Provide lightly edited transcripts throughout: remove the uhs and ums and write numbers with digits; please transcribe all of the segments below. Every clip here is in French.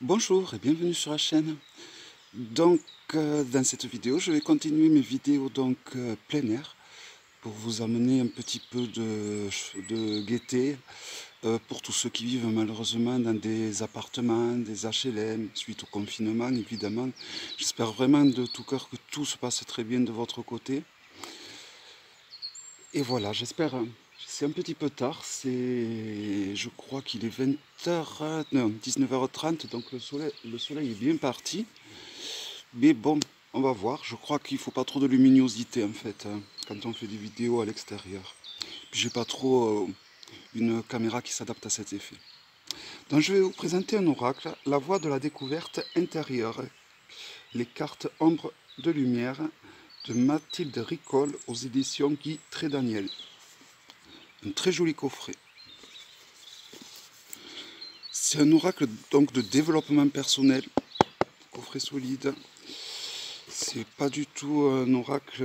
Bonjour et bienvenue sur la chaîne. Donc dans cette vidéo, je vais continuer mes vidéos plein air pour vous amener un petit peu de gaieté pour tous ceux qui vivent malheureusement dans des appartements, des HLM, suite au confinement évidemment. J'espère vraiment de tout cœur que tout se passe très bien de votre côté. Et voilà, j'espère. C'est un petit peu tard, je crois qu'il est 20h, non, 19h30, donc le soleil est bien parti. Mais bon, on va voir. Je crois qu'il faut pas trop de luminosité en fait, hein, quand on fait des vidéos à l'extérieur. Puis j'ai pas trop une caméra qui s'adapte à cet effet. Donc je vais vous présenter un oracle, la voie de la découverte intérieure, les cartes ombre de lumière de Mathilde Ricol aux éditions Guy Trédaniel. Un très joli coffret. C'est un oracle donc de développement personnel, coffret solide. C'est pas du tout un oracle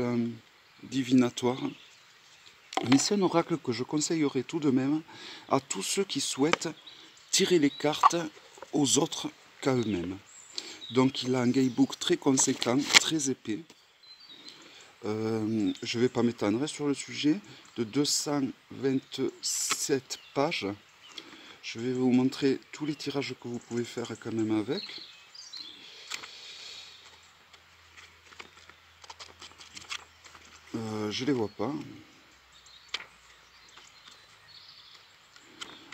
divinatoire, mais c'est un oracle que je conseillerais tout de même à tous ceux qui souhaitent tirer les cartes aux autres qu'à eux-mêmes. Donc il a un guidebook très conséquent, très épais. Je ne vais pas m'étendre sur le sujet, de 227 pages. Je vais vous montrer tous les tirages que vous pouvez faire quand même avec. Je ne les vois pas.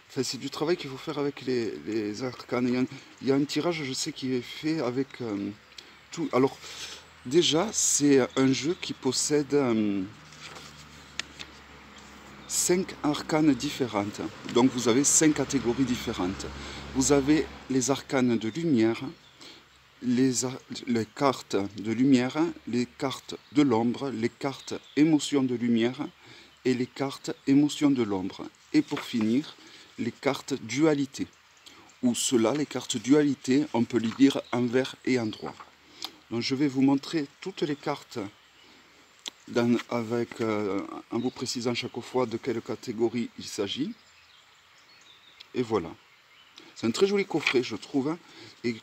Enfin, c'est du travail qu'il faut faire avec les arcanes. Il y a un tirage, je sais, qui est fait avec tout. Alors, déjà, c'est un jeu qui possède 5 arcanes différentes. Donc, vous avez 5 catégories différentes. Vous avez les arcanes de lumière, les cartes de lumière, les cartes de l'ombre, les cartes émotions de lumière et les cartes émotions de l'ombre. Et pour finir, les cartes dualité. Où cela, les cartes dualité, on peut les lire envers et endroit. Donc je vais vous montrer toutes les cartes en vous précisant chaque fois de quelle catégorie il s'agit. Et voilà. C'est un très joli coffret, je trouve. Et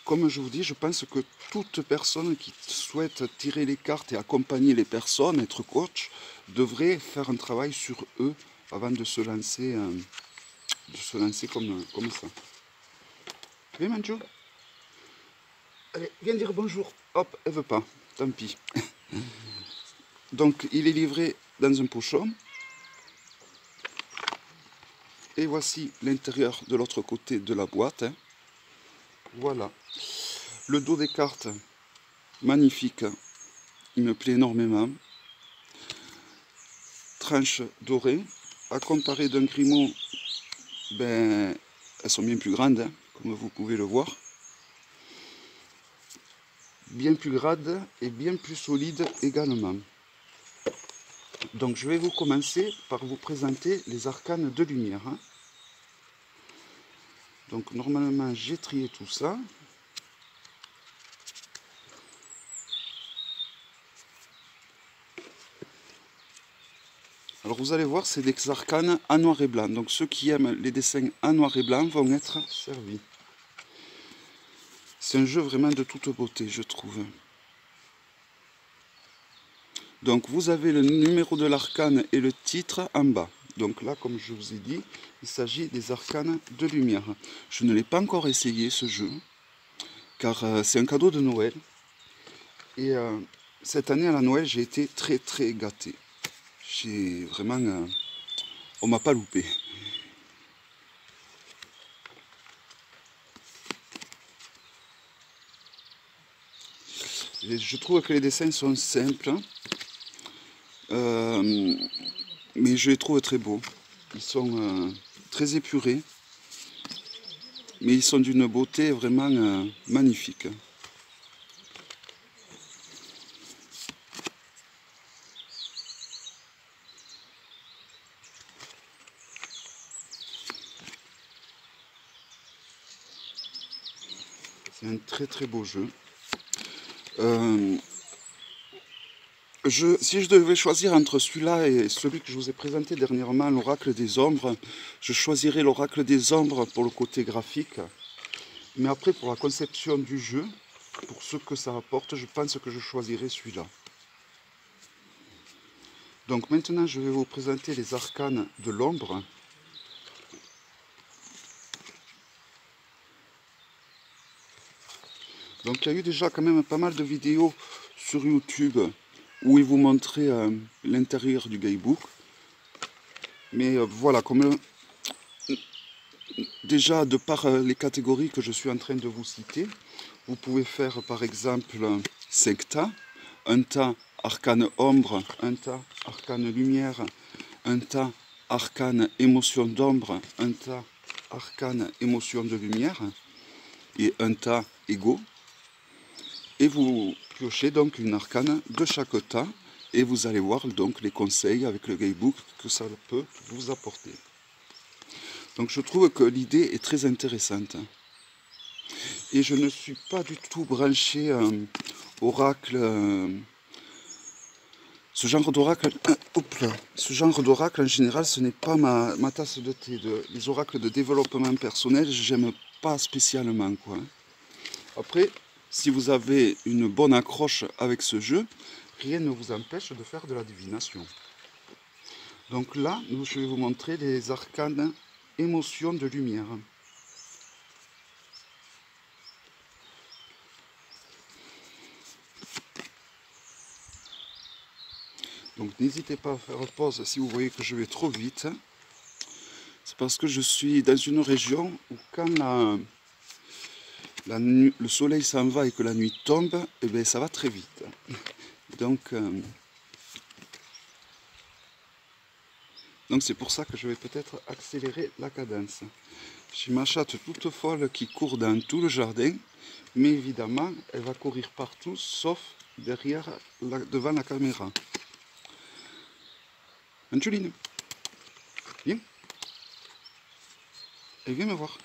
comme je vous dis, je pense que toute personne qui souhaite tirer les cartes et accompagner les personnes, être coach, devrait faire un travail sur eux avant de se lancer comme ça. Viens, Manjo. Allez, viens dire bonjour. Hop, elle veut pas. Tant pis. Donc, il est livré dans un pochon. Et voici l'intérieur de l'autre côté de la boîte. Voilà. Le dos des cartes, magnifique. Il me plaît énormément. Tranche dorée. À comparer d'un Grimaud, ben, elles sont bien plus grandes, hein, comme vous pouvez le voir. Bien plus grades et bien plus solides également. Donc je vais vous commencer par vous présenter les arcanes de lumière. Hein. Donc normalement j'ai trié tout ça. Alors vous allez voir, c'est des arcanes en noir et blanc. Donc ceux qui aiment les dessins en noir et blanc vont être servis. C'est un jeu vraiment de toute beauté, je trouve. Donc vous avez le numéro de l'arcane et le titre en bas. Donc là, comme je vous ai dit, il s'agit des arcanes de lumière. Je ne l'ai pas encore essayé ce jeu, car c'est un cadeau de Noël. Et cette année à la Noël, j'ai été très gâté. J'ai vraiment... on m'a pas loupé. Et je trouve que les dessins sont simples. Mais je les trouve très beaux. Ils sont très épurés. Mais ils sont d'une beauté vraiment magnifique. C'est un très beau jeu. Si je devais choisir entre celui-là et celui que je vous ai présenté dernièrement, l'Oracle des Ombres, je choisirais l'Oracle des Ombres pour le côté graphique. Mais après, pour la conception du jeu, pour ce que ça apporte, je pense que je choisirai celui-là. Donc maintenant, je vais vous présenter les arcanes de l'ombre. Donc il y a eu déjà quand même pas mal de vidéos sur YouTube où ils vous montraient l'intérieur du guidebook. Mais voilà, comme déjà de par les catégories que je suis en train de vous citer, vous pouvez faire par exemple 5 tas, un tas arcane ombre, un tas arcane lumière, un tas arcane émotion d'ombre, un tas arcane émotion de lumière et un tas égaux. Et vous piochez donc une arcane de chaque tas et vous allez voir donc les conseils avec le guidebook que ça peut vous apporter. Donc je trouve que l'idée est très intéressante. Et je ne suis pas du tout branché oracle. Ce genre d'oracle, en général, ce n'est pas ma tasse de thé. Les oracles de développement personnel, j'aime pas spécialement, quoi. Après, si vous avez une bonne accroche avec ce jeu, rien ne vous empêche de faire de la divination. Donc là, je vais vous montrer les arcanes émotions de lumière. Donc n'hésitez pas à faire pause si vous voyez que je vais trop vite. C'est parce que je suis dans une région où quand le soleil s'en va et que la nuit tombe, eh bien, ça va très vite. Donc c'est pour ça que je vais peut-être accélérer la cadence. J'ai ma chatte toute folle qui court dans tout le jardin, mais évidemment, elle va courir partout, sauf devant la caméra. Angeline, viens. Elle vient me voir.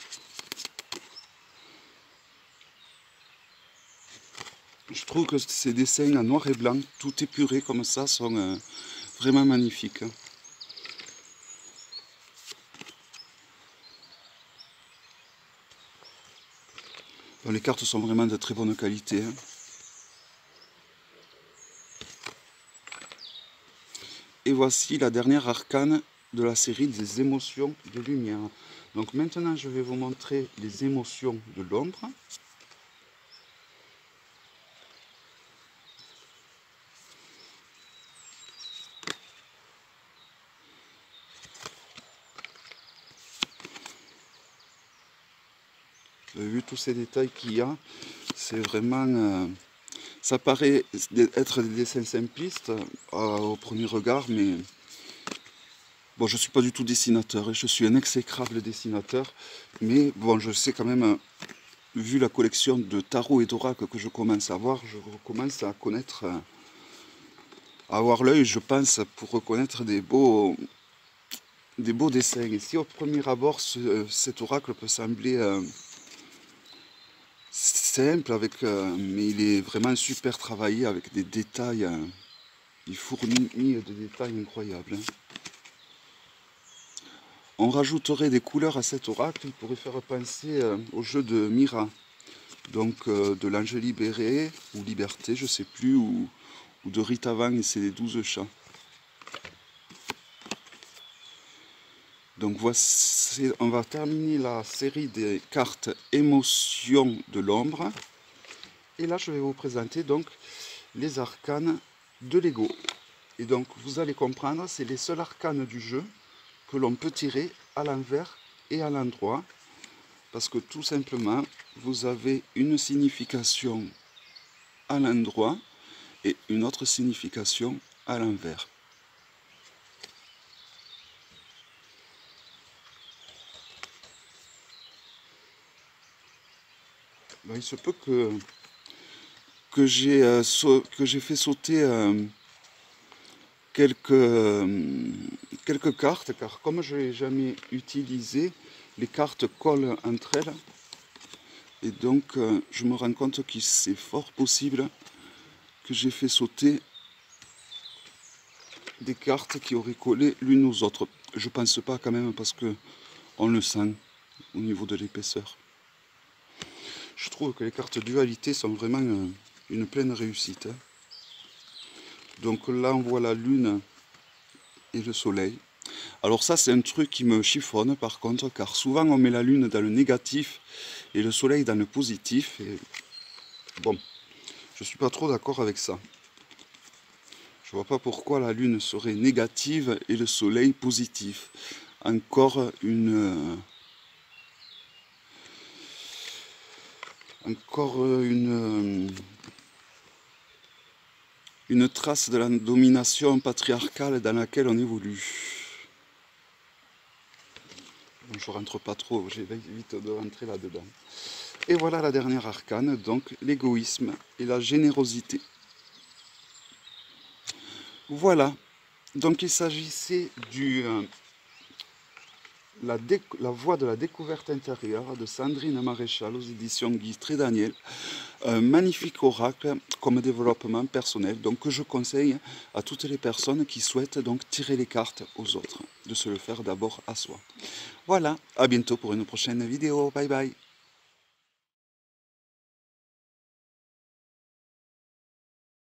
Je trouve que ces dessins en noir et blanc, tout épuré comme ça, sont vraiment magnifiques. Bon, les cartes sont vraiment de très bonne qualité. Et voici la dernière arcane de la série des émotions de lumière. Donc maintenant, je vais vous montrer les émotions de l'ombre. Vous avez vu tous ces détails qu'il y a, c'est vraiment... ça paraît être des dessins simplistes au premier regard, mais... Bon, je ne suis pas du tout dessinateur, et je suis un exécrable dessinateur, mais bon, je sais quand même, vu la collection de tarot et d'oracles que je commence à voir, je commence à connaître, à avoir l'œil, je pense, pour reconnaître des beaux dessins. Et si au premier abord, cet oracle peut sembler... simple, mais il est vraiment super travaillé avec des détails, il fournit de détails incroyables. On rajouterait des couleurs à cet oracle, il pourrait faire penser au jeu de Mira, donc de l'ange libéré, ou liberté, je sais plus, ou de Rita Van et ses 12 chats. Donc voici, on va terminer la série des cartes émotions de l'ombre. Et là, je vais vous présenter donc les arcanes de Lego. Et donc, vous allez comprendre, c'est les seuls arcanes du jeu que l'on peut tirer à l'envers et à l'endroit. Parce que tout simplement, vous avez une signification à l'endroit et une autre signification à l'envers. Il se peut que j'ai fait sauter quelques cartes, car comme je n'ai jamais utilisé, les cartes collent entre elles. Et donc, je me rends compte que c'est fort possible que j'ai fait sauter des cartes qui auraient collé l'une aux autres. Je pense pas quand même, parce que on le sent au niveau de l'épaisseur. Je trouve que les cartes dualité sont vraiment une pleine réussite. Donc là, on voit la lune et le soleil. Alors ça, c'est un truc qui me chiffonne par contre, car souvent on met la lune dans le négatif et le soleil dans le positif. Et bon, je suis pas trop d'accord avec ça. Je vois pas pourquoi la lune serait négative et le soleil positif. Encore une trace de la domination patriarcale dans laquelle on évolue. Bon, je rentre pas trop, j'évite de rentrer là-dedans. Et voilà la dernière arcane, donc l'égoïsme et la générosité. Voilà, donc il s'agissait la voie de la découverte intérieure de Sandrine Maréchal aux éditions Guy Trédaniel. Un magnifique oracle comme développement personnel, donc que je conseille à toutes les personnes qui souhaitent donc tirer les cartes aux autres, de se le faire d'abord à soi. Voilà, à bientôt pour une prochaine vidéo, bye bye.